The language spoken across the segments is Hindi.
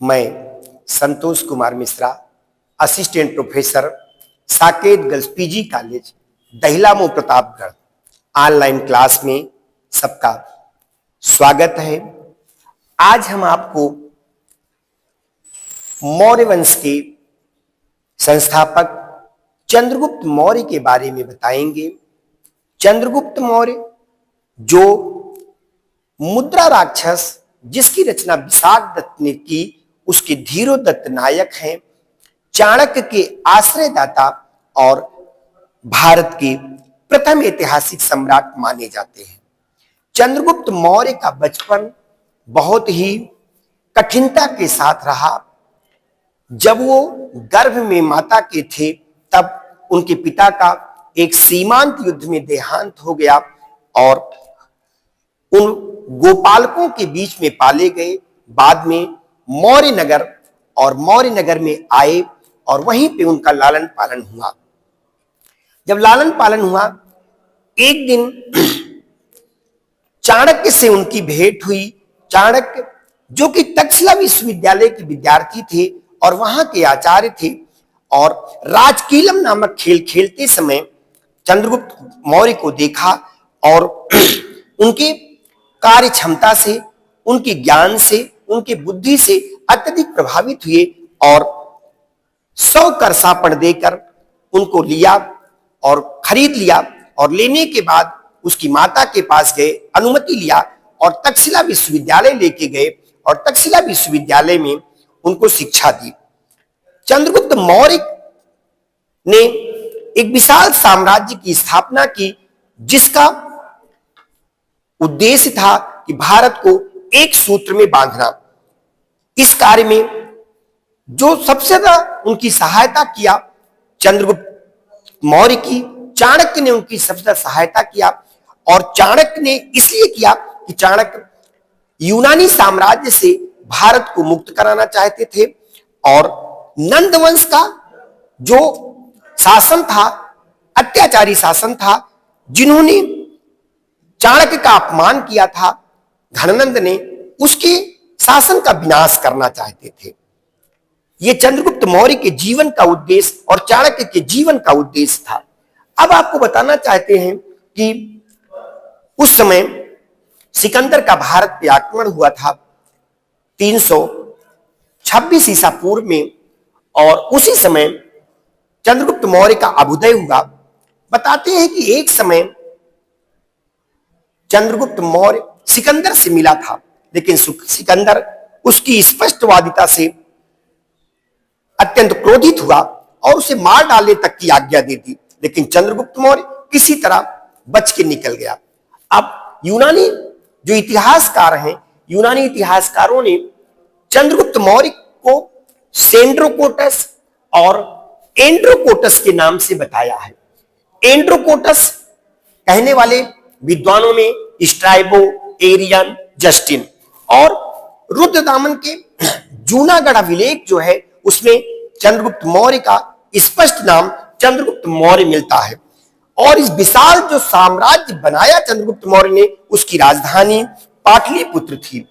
मैं Santosh Kumar Mishra, assistant professor, Saket girls PG college, Dahila Mau Pratapgarh, online class में सबका स्वागत है। आज हम आपको मौर्य वंश के संस्थापक चंद्रगुप्त मौर्य के बारे में बताएंगे। चंद्रगुप्त मौर्य जो मुद्रा राक्षस जिसकी रचना विशाख दत्त ने की, उसके धीरोदत्त नायक हैं, चाणक्य के आश्रयदाता और भारत के प्रथम ऐतिहासिक सम्राट माने जाते हैं। चंद्रगुप्त मौर्य का बचपन बहुत ही कठिनता के साथ रहा। जब वो गर्भ में माता के थे तब उनके पिता का एक सीमांत युद्ध में देहांत हो गया और उन गोपालकों के बीच में पाले गए। बाद में मौर्य नगर में आए और वहीं पे उनका लालन पालन हुआ। जब लालन पालन हुआ, एक दिन चाणक्य से उनकी भेंट हुई। चाणक्य जो कि तक्षशिला विश्वविद्यालय के विद्यार्थी थे और वहां के आचार्य थे, और राजकीलम नामक खेल खेलते समय चंद्रगुप्त मौर्य को देखा और उनके कार्य क्षमता से, उनके ज्ञान से, उनके बुद्धि से अत्यधिक प्रभावित हुए और 100 करसापण देकर उनको लिया और खरीद लिया। और लेने के बाद उसकी माता के पास गए, अनुमति लिया और तक्षशिला विश्वविद्यालय लेके गए और तक्षशिला विश्वविद्यालय में उनको शिक्षा दी। चंद्रगुप्त मौर्य ने एक विशाल साम्राज्य की स्थापना की, जिसका उद्देश्य था कि भारत को एक सूत्र में बांधना। इस कार्य में जो सबसे ज्यादा उनकी सहायता किया, चंद्रगुप्त मौर्य की, चाणक्य ने उनकी सबसे ज्यादा सहायता किया। और चाणक्य ने इसलिए किया कि चाणक्य यूनानी साम्राज्य से भारत को मुक्त कराना चाहते थे और नंद वंश का जो शासन था, अत्याचारी शासन था, जिन्होंने चाणक्य का अपमान किया था, धननंद ने, उसके शासन का विनाश करना चाहते थे। यह चंद्रगुप्त मौर्य के जीवन का उद्देश्य और चाणक्य के जीवन का उद्देश्य था। अब आपको बताना चाहते हैं कि उस समय सिकंदर का भारत पे आक्रमण हुआ था 326 ईसा पूर्व में, और उसी समय चंद्रगुप्त मौर्य का अभ्युदय हुआ। बताते हैं कि एक समय चंद्रगुप्त मौर्य सिकंदर से मिला था, लेकिन सिकंदर उसकी स्पष्टवादिता से अत्यंत क्रोधित हुआ और उसे मार डालने तक की आज्ञा दे दी। लेकिन चंद्रगुप्त मौर्य किसी तरह बच के निकल गया। अब यूनानी जो इतिहासकार हैं, यूनानी इतिहासकारों ने चंद्रगुप्त मौर्य को सेंड्रोकोटस और एंड्रोकोटस के नाम से बताया है। एंड्रोकोटस कहने वाले विद्वानों में स्ट्राइबो, एरियन, जस्टिन, और रुद्रदामन के जूनागढ़ अभिलेख जो है उसमें चंद्रगुप्त मौर्य का स्पष्ट नाम चंद्रगुप्त मौर्य मिलता है। और इस विशाल जो साम्राज्य बनाया चंद्रगुप्त मौर्य ने, उसकी राजधानी पाटलिपुत्र थी।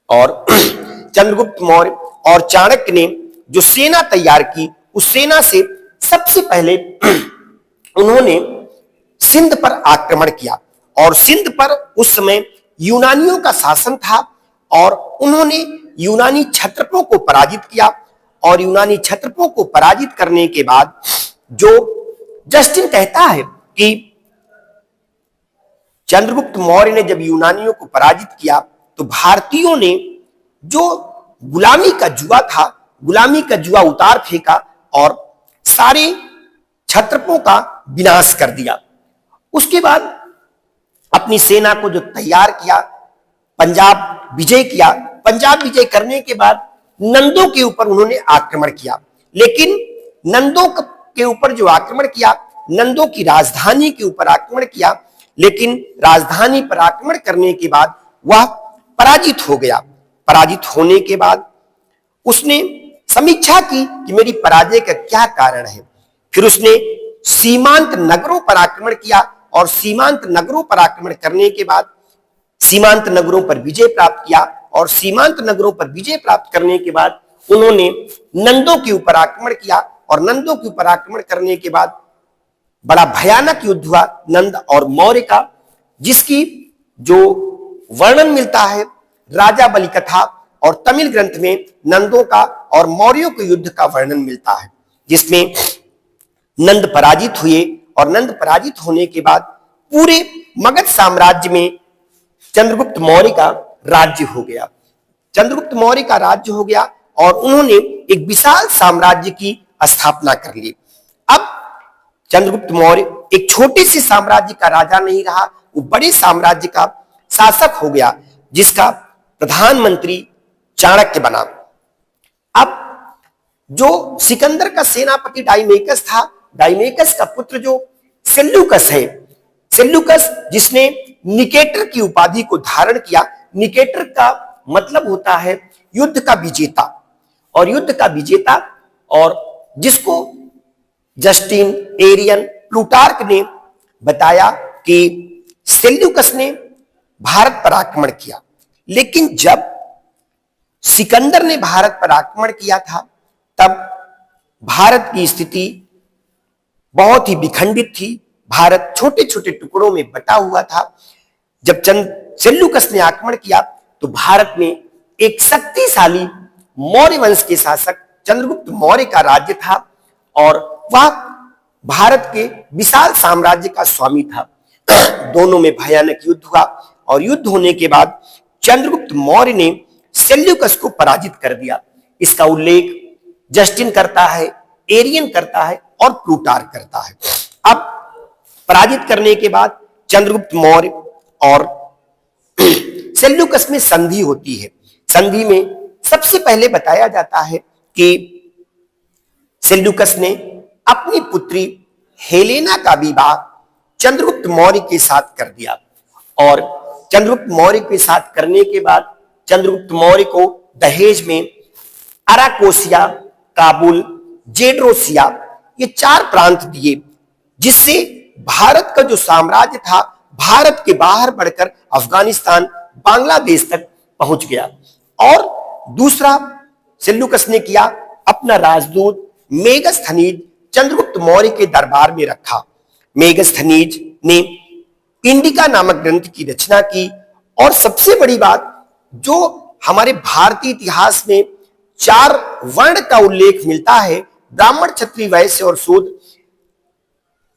और चंद्रगुप्त मौर्य और चाणक्य ने जो सेना तैयार की, उस सेना से सबसे पहले उन्होंने सिंध पर आक्रमण किया। और सिंध पर उस समय यूनानियों का शासन था और उन्होंने यूनानी क्षत्रपों को पराजित किया। और यूनानी क्षत्रपों को पराजित करने के बाद जो जस्टिन कहता है कि चंद्रगुप्त मौर्य ने जब यूनानियों को पराजित किया तो भारतीयों ने जो गुलामी का जुआ था, गुलामी का जुआ उतार फेंका और सारे क्षत्रपों का विनाश कर दिया। उसके बाद अपनी सेना को जो तैयार किया, पंजाब विजय किया। पंजाब विजय करने के बाद नंदों के ऊपर उन्होंने आक्रमण किया। लेकिन नंदों के ऊपर जो आक्रमण किया, नंदों की राजधानी के ऊपर आक्रमण किया, लेकिन राजधानी पर आक्रमण करने के बाद वह पराजित हो गया। पराजित होने के बाद उसने समीक्षा की कि मेरी पराजय का क्या कारण है। फिर उसने सीमांत नगरों पर आक्रमण किया और सीमांत नगरों पर आक्रमण करने के बाद सीमांत नगरों पर विजय प्राप्त किया और सीमांत नगरों पर विजय प्राप्त करने के बाद उन्होंने नंदों के ऊपर आक्रमण किया और नंदों के ऊपर आक्रमण करने के बाद बड़ा भयानक युद्ध हुआ नंद और मौर्य का, जिसकी जो वर्णन मिलता है राजा बलि कथा और तमिल ग्रंथ में नंदों का और मौर्यों के युद्ध का वर्णन मिलता है, जिसमें नंद पराजित हुए और नंद पराजित होने के बाद पूरे मगध साम्राज्य में चंद्रगुप्त मौर्य का राज्य हो गया। चंद्रगुप्त मौर्य का राज्य हो गया और उन्होंने एक विशाल साम्राज्य की स्थापना कर ली। अब चंद्रगुप्त मौर्य एक छोटे से साम्राज्य का राजा नहीं रहा, वो बड़े साम्राज्य का शासक हो गया, जिसका प्रधानमंत्री चाणक्य बना। अब जो सिकंदर का सेनापति डाइमेकस था, डाइमेकस का पुत्र जो सेल्यूकस है, सेल्यूकस जिसने निकेटर की उपाधि को धारण किया। निकेटर का मतलब होता है युद्ध का विजेता, और युद्ध का विजेता, और जिसको जस्टिन, एरियन, प्लूटार्क ने बताया कि सेल्यूकस ने भारत पर आक्रमण किया, लेकिन जब सिकंदर ने भारत पर आक्रमण किया था तब भारत की स्थिति बहुत ही विखंडित थी। भारत छोटे छोटे टुकड़ों में बटा हुआ था। जब सेल्यूकस ने आक्रमण किया तो भारत में एक शक्तिशाली मौर्य वंश के शासक चंद्रगुप्त मौर्य का राज्य था और वह भारत के विशाल साम्राज्य का स्वामी था। दोनों में भयानक युद्ध हुआ और युद्ध होने के बाद चंद्रगुप्त मौर्य ने सेल्यूकस को पराजित कर दिया। इसका उल्लेख जस्टिन करता है, एरियन करता है और प्लूटार्क करता है। अब पराजित करने के बाद चंद्रगुप्त मौर्य और सेल्यूकस में संधि होती है। संधि में सबसे पहले बताया जाता है कि सेल्यूकस ने अपनी पुत्री हेलेना का विवाह चंद्रगुप्त मौर्य के साथ कर दिया और चंद्रगुप्त मौर्य के साथ करने के बाद चंद्रगुप्त मौर्य को दहेज में अराकोसिया, काबुल, जेड्रोसिया ये 4 प्रांत दिए, जिससे भारत का जो साम्राज्य था भारत के बाहर बढ़कर अफगानिस्तान, बांग्लादेश तक पहुंच गया। और दूसरा सेल्यूकस ने किया, अपना राजदूत मेगस्थनीज चंद्रगुप्त मौर्य के दरबार में रखा। मेगस्थनीज ने इंडिका नामक ग्रंथ की रचना की और सबसे बड़ी बात, जो हमारे भारतीय इतिहास में 4 वर्ण का उल्लेख मिलता है, ब्राह्मण, क्षत्रिय, वैश्य और शूद्र,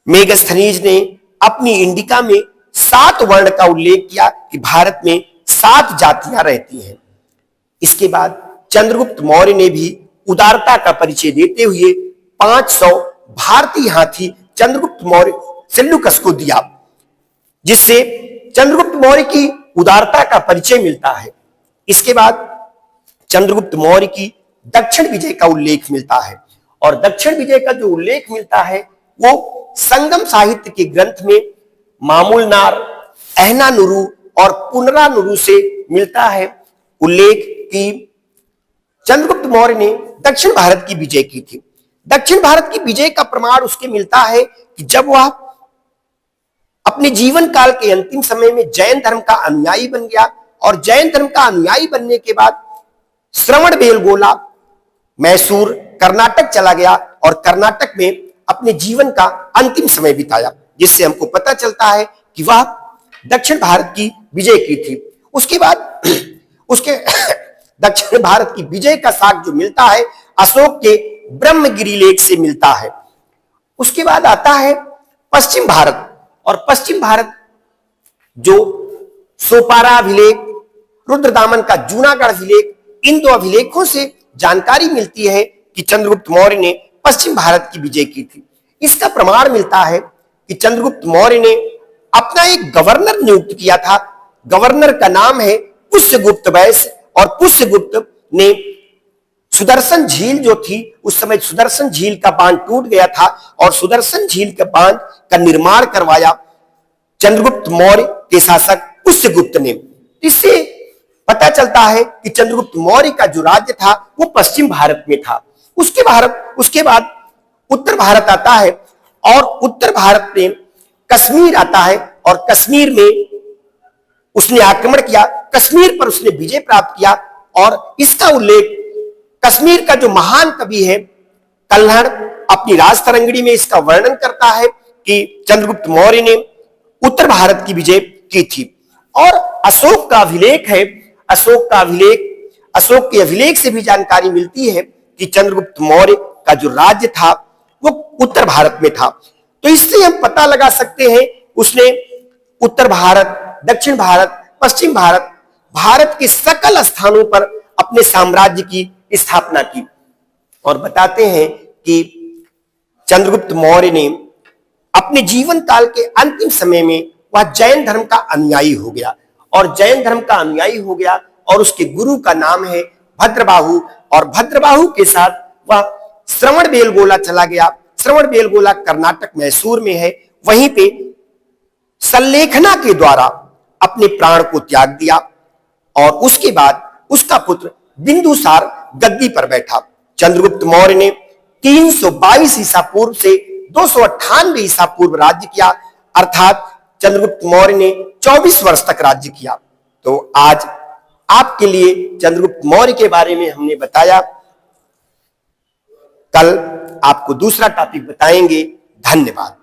मेगस्थनीज ने अपनी इंडिका में 7 वर्ण का उल्लेख किया कि भारत में 7 जातियां रहती हैं। इसके बाद चंद्रगुप्त मौर्य ने भी उदारता का परिचय देते हुए 500 भारतीय हाथी चंद्रगुप्त मौर्य सेल्यूकस को दिया, जिससे चंद्रगुप्त मौर्य की उदारता का परिचय मिलता है। इसके बाद चंद्रगुप्त मौर्य की दक्षिण विजय का उल्लेख मिलता है और दक्षिण विजय का जो उल्लेख मिलता है वो संगम साहित्य के ग्रंथ में मामूलनार, अहनानुरू और पुनरानुरू से मिलता है उल्लेख कि चंद्रगुप्त मौर्य ने दक्षिण भारत की विजय की थी। दक्षिण भारत की विजय का प्रमाण उसके मिलता है कि जब वह अपने जीवन काल के अंतिम समय में जैन धर्म का अनुयायी बन गया और जैन धर्म का अनुयायी बनने के बाद श्रवण बेलगोला, मैसूर, कर्नाटक चला गया और कर्नाटक में अपने जीवन का अंतिम समय बिताया, जिससे हमको पता चलता है कि वह दक्षिण भारत की विजय की थी। उसके बाद उसके दक्षिण भारत की विजय का साक्ष्य जो मिलता है अशोक के ब्रह्मगिरी लेख से मिलता है। उसके बाद आता है पश्चिम भारत, और पश्चिम भारत जो सोपारा अभिलेख, रुद्रदामन का जूनागढ़ अभिलेख, इन 2 अभिलेखों से जानकारी मिलती है कि चंद्रगुप्त मौर्य ने पश्चिम भारत की विजय की थी। इसका प्रमाण मिलता है कि चंद्रगुप्त मौर्य ने अपना एक गवर्नर नियुक्त किया था। गवर्नर का नाम है पुष्यगुप्त वैश्य, और पुष्यगुप्त ने सुदर्शन झील जो थी, उस समय सुदर्शन झील का बांध टूट गया था और सुदर्शन झील के बांध का निर्माण करवाया चंद्रगुप्त मौर्य के शासक पुष्यगुप्त ने। इससे पता चलता है कि चंद्रगुप्त मौर्य का जो राज्य था वो पश्चिम भारत में था। उसके बाद उत्तर भारत आता है और उत्तर भारत में कश्मीर आता है और कश्मीर में उसने आक्रमण किया। कश्मीर पर उसने विजय प्राप्त किया। और इसका उल्लेख कश्मीर का जो महान कवि है कल्हड़ अपनी राजतरंगिणी में इसका वर्णन करता है कि चंद्रगुप्त मौर्य ने उत्तर भारत की विजय की थी। और अशोक का अभिलेख है, अशोक के अभिलेख से भी जानकारी मिलती है कि चंद्रगुप्त मौर्य का जो राज्य था वो उत्तर भारत में था। तो इससे हम पता लगा सकते हैं उसने उत्तर भारत, दक्षिण भारत, पश्चिम भारत, भारत के सकल स्थानों पर अपने साम्राज्य की स्थापना की। और बताते हैं कि चंद्रगुप्त मौर्य ने अपने जीवन काल के अंतिम समय में वह जैन धर्म का अनुयायी हो गया, और जैन धर्म का अनुयायी हो गया, और उसके गुरु का नाम है भद्रबाहु। और भद्रबाहु के साथ वह श्रवणबेलगोला चला गया। श्रवणबेलगोला कर्नाटक मैसूर में है। वहीं पे सल्लेखना के द्वारा अपने प्राण को त्याग दिया, और उसके बाद उसका पुत्र बिंदुसार गद्दी पर बैठा। चंद्रगुप्त मौर्य ने 322 ईसा पूर्व से 298 ईसा पूर्व राज्य किया, अर्थात चंद्रगुप्त मौर्य ने 24 वर्ष तक राज्य किया। तो आज आपके लिए चंद्रगुप्त मौर्य के बारे में हमने बताया। कल आपको दूसरा टॉपिक बताएंगे। धन्यवाद।